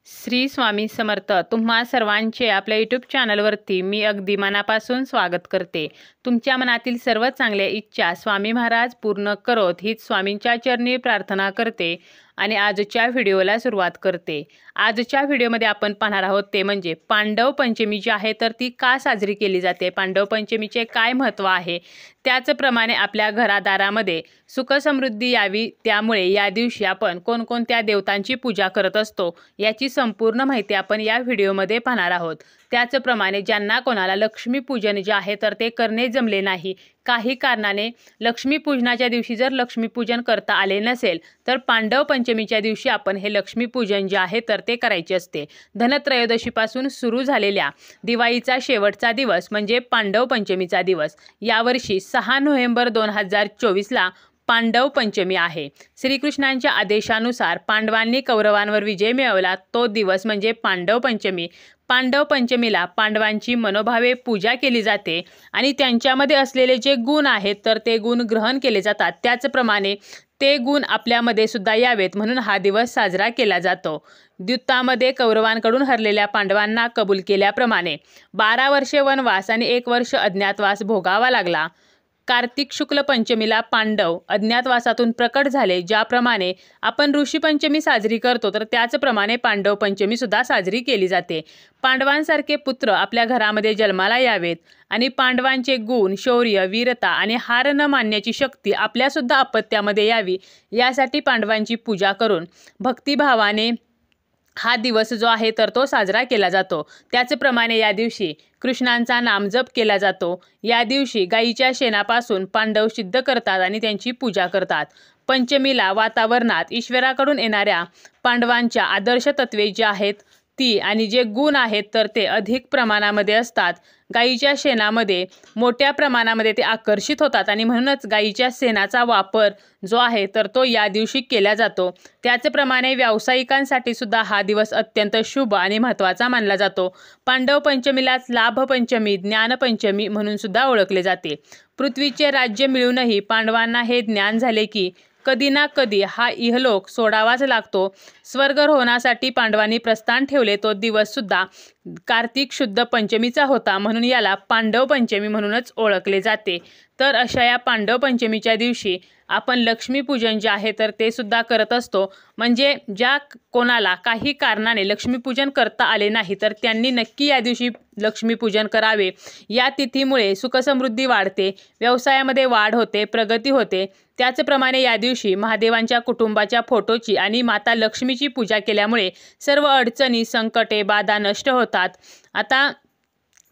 श्री स्वामी समर्थ. तुम्हा सर्वांचे आपल्या यूट्यूब चॅनलवरती मी अगदी मनापासून स्वागत करते. तुमच्या मनातील सर्व चांगल्या इच्छा स्वामी महाराज पूर्ण करोत हीच स्वामींच्या चरणी प्रार्थना करते आणि आजच्या व्हिडिओला सुरुवात करते. आजच्या व्हिडिओमध्ये आपण पाहणार आहोत ते म्हणजे पांडव पंचमी जी आहे तर ती का साजरी केली जाते, पांडव पंचमीचे काय महत्त्व आहे, त्याचप्रमाणे आपल्या घरादारामध्ये सुख समृद्धी यावी त्यामुळे या दिवशी आपण कोणकोणत्या देवतांची पूजा करत असतो याची संपूर्ण माहिती आपण या व्हिडिओमध्ये पाहणार आहोत. त्याचप्रमाणे ज्यांना कोणाला लक्ष्मीपूजन जे आहे तर ते करणे जमले नाही, काही कारणाने लक्ष्मीपूजनाच्या दिवशी जर लक्ष्मीपूजन करता आले नसेल तर पांडव पंचमीच्या दिवशी आपण हे लक्ष्मीपूजन जे आहे तर ते करायचे असते. धनत्रयोदशीपासून सुरू झालेल्या दिवाळीचा शेवटचा दिवस म्हणजे पांडव पंचमीचा दिवस. यावर्षी 6 नोव्हेंबर 2024ला पांडव पंचमी आहे. श्रीकृष्णांच्या आदेशानुसार पांडवांनी कौरवांवर विजय मिळवला तो दिवस म्हणजे पांडव पंचमी. पांडव पंचमीला पांडवांची मनोभावे पूजा केली जाते आणि त्यांच्यामध्ये असलेले जे गुण आहेत तर ते गुण ग्रहण केले जातात. त्याचप्रमाणे ते गुण आपल्यामध्ये सुद्धा यावेत म्हणून हा दिवस साजरा केला जातो. युद्धामध्ये कौरवांकडून हरलेल्या पांडवांना कबूल केल्याप्रमाणे 12 वर्षे वनवास आणि 1 वर्ष अज्ञातवास भोगावा लागला. कार्तिक शुक्ल पंचमीला पांडव अज्ञातवासातून प्रकट झाले. ज्याप्रमाणे आपण ऋषी पंचमी साजरी करतो तर त्याचप्रमाणे पांडव पंचमी सुद्धा साजरी केली जाते. पांडवांसारखे पुत्र आपल्या घरामध्ये जन्माला यावेत आणि पांडवांचे गुण, शौर्य, वीरता आणि हार न मानण्याची शक्ती आपल्यासुद्धा अपत्यामध्ये यावी यासाठी पांडवांची पूजा करून भक्तिभावाने हा दिवस जो आहे तर तो साजरा केला जातो. त्याचप्रमाणे या दिवशी कृष्णांचा नामजप केला जातो. या दिवशी गायीच्या शेणापासून पांडव सिद्ध करतात आणि त्यांची पूजा करतात. पंचमीला वातावरणात ईश्वराकडून येणाऱ्या पांडवांच्या आदर्श तत्वे जी आहेत ती आणि जे गुण आहेत तर ते अधिक प्रमाणामध्ये असतात. गायीच्या शेणामध्ये मोठ्या प्रमाणामध्ये ते आकर्षित होतात आणि म्हणूनच गायीच्या शेणाचा वापर जो आहे तर तो या दिवशी केला जातो. त्याचप्रमाणे व्यावसायिकांसाठी सुद्धा हा दिवस अत्यंत शुभ आणि महत्त्वाचा मानला जातो. पांडव पंचमीलाच लाभ पंचमी, ज्ञान पंचमी म्हणून सुद्धा ओळखले जाते. पृथ्वीचे राज्य मिळूनही पांडवांना हे ज्ञान झाले की कधी ना कधी हा इहलोक सोडावाच लागतो. स्वर्गारोहणासाठी पांडवांनी प्रस्थान ठेवले तो दिवस सुद्धा कार्तिक शुद्ध पंचमीचा होता म्हणून याला पांडव पंचमी म्हणूनच ओळखले जाते. तर अशा या पांडव पंचमीच्या दिवशी आपण लक्ष्मीपूजन जे आहे तर ते सुद्धा करत असतो. म्हणजे ज्या कोणाला काही कारणाने लक्ष्मीपूजन करता आले नाही तर त्यांनी नक्की या दिवशी लक्ष्मीपूजन करावे. या तिथीमुळे सुखसमृद्धी वाढते, व्यवसायामध्ये वाढ होते, प्रगती होते. त्याचप्रमाणे या दिवशी महादेवांच्या कुटुंबाच्या फोटोची आणि माता लक्ष्मीची पूजा केल्यामुळे सर्व अडचणी, संकटे, बाधा नष्ट होतात. आता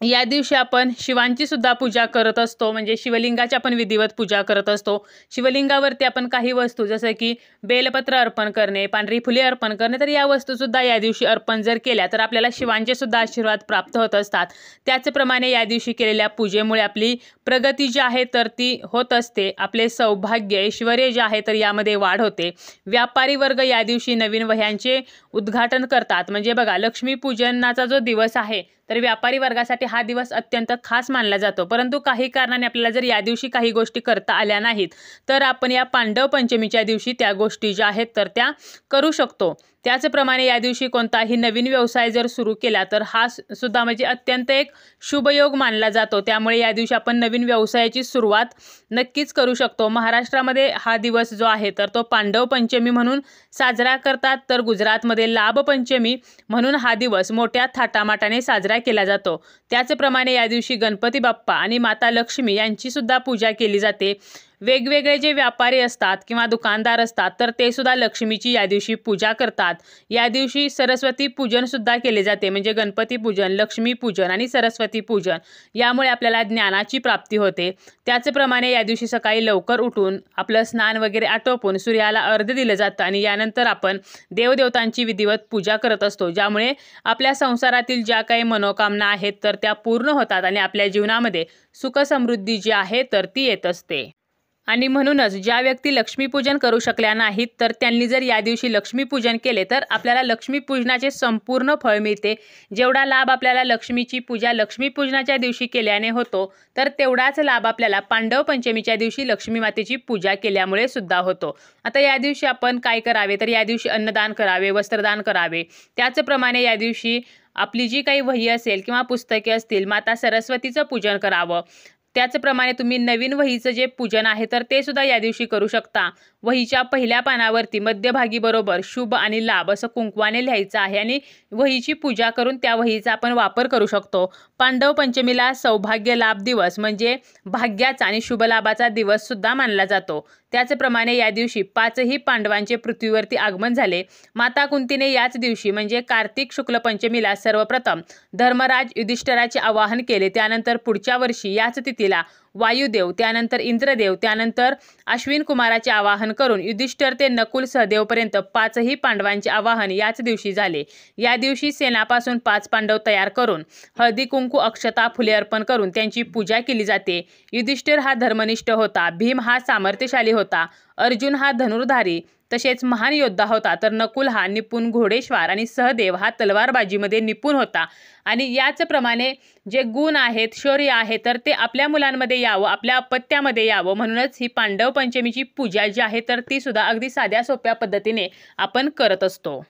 या दिवशी आपण शिवांची सुद्धा पूजा करत असतो. म्हणजे शिवलिंगाची आपण विधिवत पूजा करत असतो. शिवलिंगावरती आपण काही वस्तू जसं की बेलपत्र अर्पण करणे, पांढरी फुले अर्पण करणे, तर या वस्तूसुद्धा या दिवशी अर्पण जर केल्या तर आपल्याला शिवांचे सुद्धा आशीर्वाद प्राप्त होत असतात. त्याचप्रमाणे या दिवशी केलेल्या पूजेमुळे आपली प्रगती जी आहे तर ती होत असते. आपले सौभाग्य, ऐश्वर्य जे आहे तर यामध्ये वाढ होते. व्यापारी वर्ग या दिवशी नवीन वह्यांचे उद्घाटन करतात. म्हणजे बघा, लक्ष्मीपूजनाचा जो दिवस आहे तर व्यापारी वर्गासाठी हा दिवस अत्यंत खास मानला जातो. परंतु काही कारणाने आपल्याला जर या दिवशी काही गोष्टी करता आल्या नाहीत तर आपण या पांडव पंचमीच्या दिवशी त्या गोष्टी ज्या आहेत तर त्या करू शकतो. त्याचप्रमाणे या दिवशी कोणताही नवीन व्यवसाय जर सुरू केला तर हा सुद्धा म्हणजे अत्यंत एक शुभयोग मानला जातो. त्यामुळे या दिवशी आपण नवीन व्यवसायाची सुरुवात नक्कीच करू शकतो. महाराष्ट्रामध्ये हा दिवस जो आहे तर तो पांडव पंचमी म्हणून साजरा करतात, तर गुजरातमध्ये लाभ पंचमी म्हणून हा दिवस मोठ्या थाटामाटाने साजरा केला जातो. त्याचप्रमाणे या दिवशी गणपती बाप्पा आणि माता लक्ष्मी यांची सुद्धा पूजा केली जाते. वेगवेगळे जे व्यापारी असतात किंवा दुकानदार असतात तर ते सुद्धा लक्ष्मीची या दिवशी पूजा करतात. या दिवशी सरस्वती पूजन सुद्धा केले जाते. म्हणजे गणपती पूजन, लक्ष्मी पूजन आणि सरस्वती पूजन यामुळे आपल्याला ज्ञानाची प्राप्ती होते. त्याचप्रमाणे या दिवशी सकाळी लवकर उठून आपलं स्नान वगैरे आटोपून सूर्याला अर्घ्य दिलं जातं आणि यानंतर आपण देवदेवतांची विधिवत पूजा करत असतो. ज्यामुळे आपल्या संसारातील ज्या काही मनोकामना आहेत तर त्या पूर्ण होतात आणि आपल्या जीवनामध्ये सुख समृद्धी जी आहे तर ती येत असते. आणि म्हणूनच ज्या व्यक्ती लक्ष्मीपूजन करू शकल्या नाहीत तर त्यांनी जर या दिवशी लक्ष्मीपूजन केले तर आपल्याला लक्ष्मीपूजनाचे संपूर्ण फळ मिळते. जेवढा लाभ आपल्याला लक्ष्मीची पूजा लक्ष्मीपूजनाच्या दिवशी केल्याने होतो तर तेवढाच लाभ आपल्याला पांडव पंचमीच्या दिवशी लक्ष्मी मातेची पूजा केल्यामुळे सुद्धा होतो. आता या दिवशी आपण काय करावे तर या दिवशी अन्नदान करावे, वस्त्रदान करावे. त्याचप्रमाणे या दिवशी आपली जी काही वही असेल किंवा पुस्तके असतील माता सरस्वतीचं पूजन करावं. त्याचप्रमाणे तुम्ही नवीन वहीचं जे पूजन आहे तर ते सुद्धा या दिवशी करू शकता. वहीच्या पहिल्या पानावरती मध्यभागी बरोबर शुभ आणि लाभ असं कुंकवाने लिहायचं आहे आणि वहीची पूजा करून त्या वहीचा आपण वापर करू शकतो. पांडव पंचमीला सौभाग्य लाभ दिवस म्हणजे भाग्याचा आणि शुभ लाभाचा दिवस सुद्धा मानला जातो. त्याचप्रमाणे या दिवशी 5ही पांडवांचे पृथ्वीवरती आगमन झाले. माता कुंतीने याच दिवशी म्हणजे कार्तिक शुक्ल पंचमीला सर्वप्रथम धर्मराज युधिष्ठिराचे आवाहन केले. त्यानंतर पुढच्या वर्षी याच तिथीला वायुदेव, त्यानंतर इंद्रदेव, त्यानंतर अश्विन कुमाराचे आवाहन करून युधिष्ठिर ते नकुल सहदेवपर्यंत 5ही पांडवांचे आवाहन याच दिवशी झाले. या दिवशी सेनापासून 5 पांडव तयार करून हळदी कुंकू अक्षता फुले अर्पण करून त्यांची पूजा केली जाते. युधिष्ठिर हा धर्मनिष्ठ होता, भीम हा सामर्थ्यशाली होता, अर्जुन हा धनुर्धारी तसेच महान योद्धा होता, तर नकुल हा निपुण घोडेस्वार आणि सहदेव हा तलवारबाजीमध्ये निपुण होता. आणि याचप्रमाणे जे गुण आहेत, शौर्य आहे तर ते आपल्या मुलांमध्ये यावं, आपल्या अपत्यामध्ये यावं म्हणूनच ही पांडव पंचमीची पूजा जी आहे तर ती सुद्धा अगदी साध्या सोप्या पद्धतीने आपण करत असतो.